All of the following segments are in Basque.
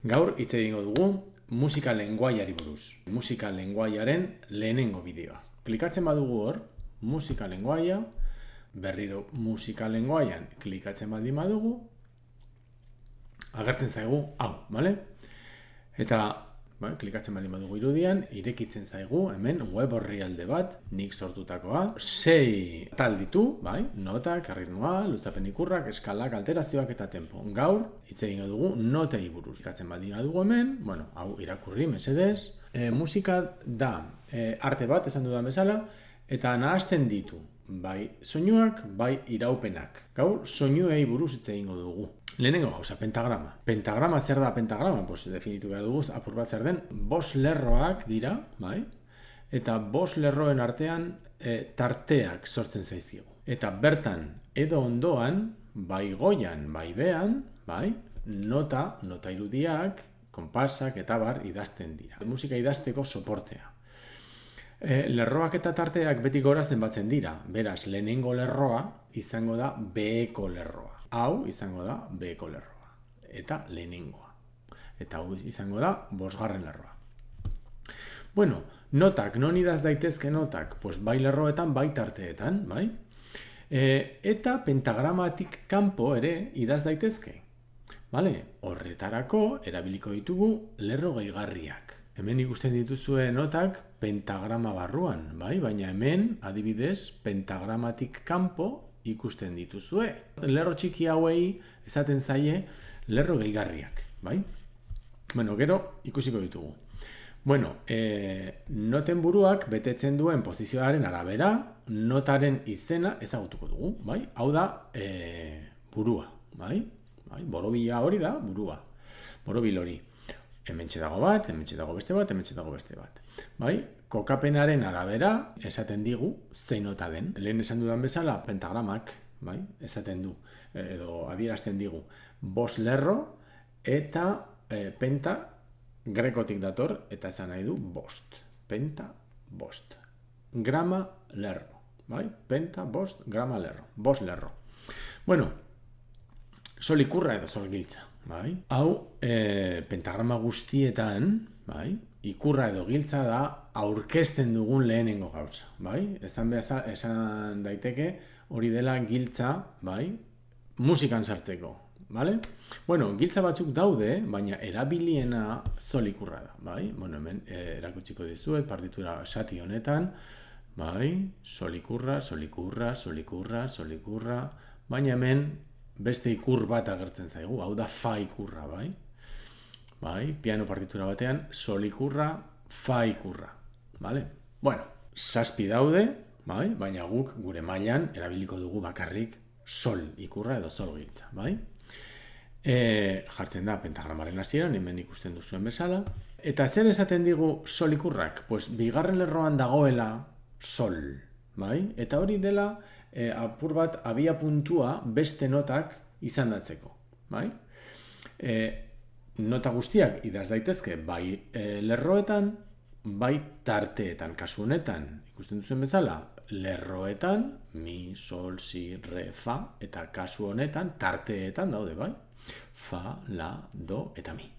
Gaur hitz egingo dugu musika lenguaiari buruz. Musika lenguaiaren lehenengo bideoa. Klikatzen badugu hor, musika lenguaia, berriro musika lenguaian klikatzen baldin badugu, agertzen zaigu hau, bale? Eta klikatzen baldin badugu irudian, irekitzen zaigu hemen web orrialde bat, nik sortutakoa. 6 atal ditu, notak, erritmoa, luzapen ikurrak, eskalak, alterazioak eta tempo. Gaur, hitz egingo dugu notei buruz. Klikatzen baldin badugu hemen, hau irakurri, mesedez. Musika da arte bat, esan dudan bezala, eta nahasten ditu, bai soinuak, bai iraupenak. Gaur, soinuei buruz hitz egingo dugu. Lehenengo gauza, pentagrama. Pentagrama zer da pentagrama? Definitu behar dugu, apur bat zer den, 5 lerroak dira, eta 5 lerroen artean tarteak sortzen zaizkigu. Eta bertan, edo ondoan, bai goian, bai behan, nota irudiak, konpasak eta bar idazten dira. Musika idazteko soportea. Lerroak eta tarteak beti gora zenbatzen dira. Beraz, lehenengo lerroa izango da beheko lerroa. Hau izango da beheko lerroa. Eta lehenengoa. Eta hau izango da 5. lerroa. Notak, non idaz daitezke notak? Bai lerroetan, bai tarteetan, eta pentagramatik kanpo ere idaz daitezke. Horretarako erabiliko ditugu lerro gehigarriak. Hemen ikusten dituzue notak pentagrama barruan, baina hemen adibidez pentagramatik kanpo ikusten dituzue. Lerro txiki hauei esaten zaie lerro gehigarriak, Gero ikusiko ditugu. Noten buruak betetzen duen posizioaren arabera, notaren izena ezagutuko dugu, Hau da burua, Borobila hori da burua. Borobil hori. Hementxe dago bat, hementxe dago beste bat, hementxe dago beste bat. Kokapenaren arabera esaten digu zein nota den. Lehen esan dudan bezala pentagramak esaten du, edo adierazten digu 5 lerro eta penta grekotik dator eta esan nahi du 5. Penta, 5. Grama, lerro. Penta, 5, grama, lerro. 5 lerro. Sol ikurra edo sol giltza. Hau, pentagrama guztietan, ikurra edo giltza da aurkezten dugun lehenengo gauza. Esan daiteke hori dela giltza, musikan sartzeko. Giltza batzuk daude, baina erabiliena sol ikurra da. Hemen erakutsiko dizuet partitura sati honetan, sol ikurra, sol ikurra, sol ikurra, sol ikurra, baina hemen beste ikur bat agertzen zaigu, hau da fa ikurra, piano partitura batean, sol ikurra, fa ikurra, 7 daude, baina guk gure mailan erabiliko dugu bakarrik sol ikurra edo sol giltza, Jartzen da pentagramaren hasieran, hemen ikusten duzuen bezala, eta zer esaten digu sol ikurrak? 2. lerroan dagoela sol, eta hori dela apur bat abia puntua beste notak izandatzeko. Nota guztiak idaz daitezke bai lerroetan, bai tarteetan. Kasu honetan, ikusten duzuen bezala, lerroetan, mi, sol, si, re, fa, eta kasu honetan tarteetan daude, fa, la, do eta mi.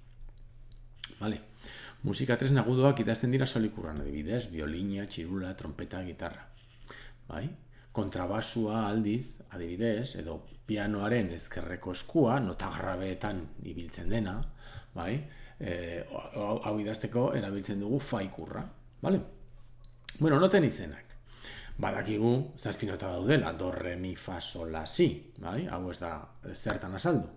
Musika tresna agudoak idazten dira sol ikurran, adibidez, biolina, txirula, trompeta, gitarra. Kontrabasua aldiz, adibidez, edo pianoaren ezkerreko eskua, nota grabeetan ibiltzen dena, hau idazteko erabiltzen dugu fa ikurra. Noten izenak. Badakigu 7 nota daudela, do, re, mi, fa, sol, la, si. Hau ez da zertan azaldu.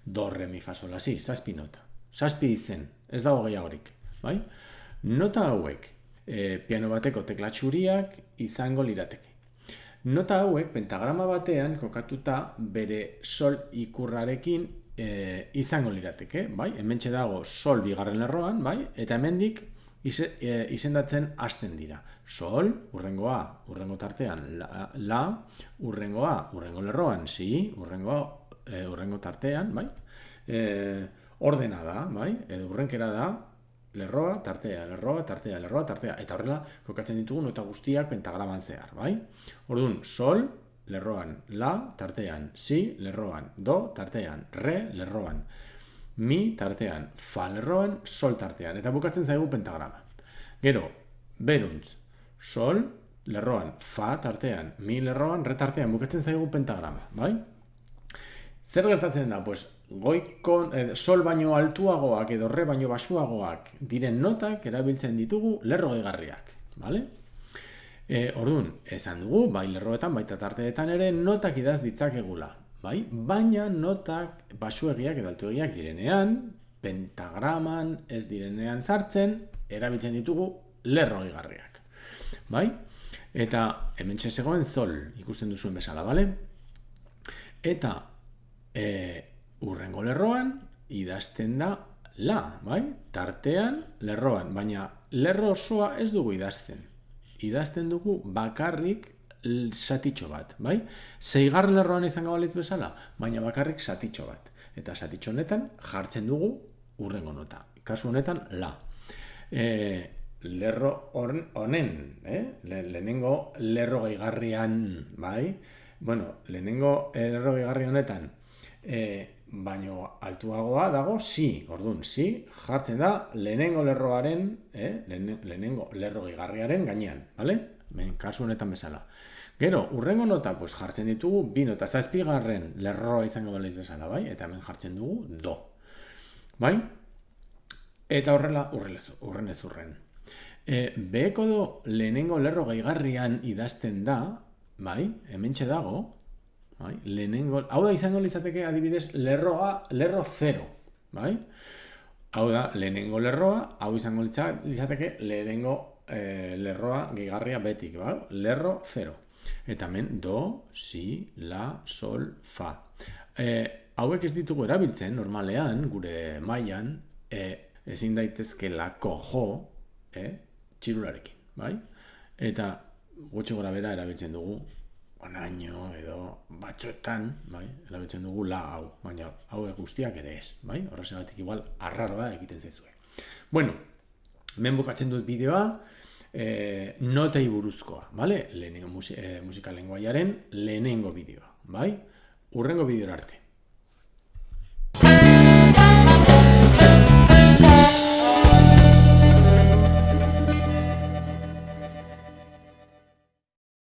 Do, re, mi, fa, sol, la, si, 7 nota. 7 izen, ez dago gehiagorik. Nota hauek, piano bateko teklatxuriak izango lirateke. Nota hauek pentagrama batean kokatuta bere sol ikurrarekin izango lirateke, hementxe dago sol 2. lerroan, eta hemendik izendatzen hasten dira. Sol, urrengoa, urrengo tartean, la, urrengoa, urrengo lerroan, si, urrengo tartean, ordena da, edo urrenkera da, lerroa, tartea, lerroa, tartea, lerroa, tartea. Eta horrela, kokatzen ditugu nota guztiak pentagraman zehar, Orduan, sol, lerroan, la, tartean, si, lerroan, do, tartean, re, lerroan. mi tartean, fa lerroan, sol tartean, eta bukatzen zaigu pentagrama. Gero, beruntz, sol lerroan, fa tartean, mi lerroan, re tartean, bukatzen zaigu pentagrama, bai? Zer gertatzen da? Pues, sol baino altuagoak edo re baino basuagoak diren notak erabiltzen ditugu lerro gehigarriak, bale? Orduan, esan dugu, bai lerroetan, baita tarteetan ere, notak idaz ditzakegula, bai? Baina notak basuegiak edo altuegiak direnean, pentagraman ez direnean sartzen, erabiltzen ditugu lerro gehigarriak, bai? Eta hemen zegoen sol, ikusten duzuen bezala, bale? Eta urrengo lerroan idazten da la, bai? Tartean lerroan, baina lerro osoa ez dugu idazten. Idazten dugu bakarrik satitxo bat, bai? 6. lerroan izango balitz bezala, baina bakarrik satitxo bat. Eta satitxo honetan jartzen dugu urrengo nota. Kasu honetan la. Lerro honen, lehenengo lerro gehigarrian, bai? Bueno, lehenengo lerro gehigarri honetan, baino altuagoa dago si, orduan, si jartzen da lehenengo lerroaren, lehenengo lerro gehigarriaren gainean, bale? Kasu honetan bezala. Gero, urrengo nota, pues jartzen ditugu 2 nota, 7. lerroa izango baliz bezala, bai? Eta hemen jartzen dugu do, bai? Eta horrela, urren ez urren. Beheko do lehenengo lerro gehigarrian idazten da, bai? Hementxe dago, bai? Lehenengo, hau da izango litzateke adibidez lerro 0, bai? Hau da lehenengo lerroa, hau izango litzateke lehenengo lerroa gehigarria betik, bai? Lerro 0. Eta hemen do, si, la, sol, fa. Hauek ez ditugu erabiltzen normalean, gure mailan, ezin daitezke lako jo, txirularekin, bai? Eta gutxi gora bera erabiltzen dugu onaino edo batzuetan, bai, erabiltzen dugu la hau, baina hau guztiak ere ez, bai? Horrexegatik igual arraroa egiten zaizue. Bueno, hemen bukatzen dut bideoa, notei buruzkoa, bale? Lehenengo musika lenguaiaren lehenengo bideoa, bai? Urrengo bideora arte.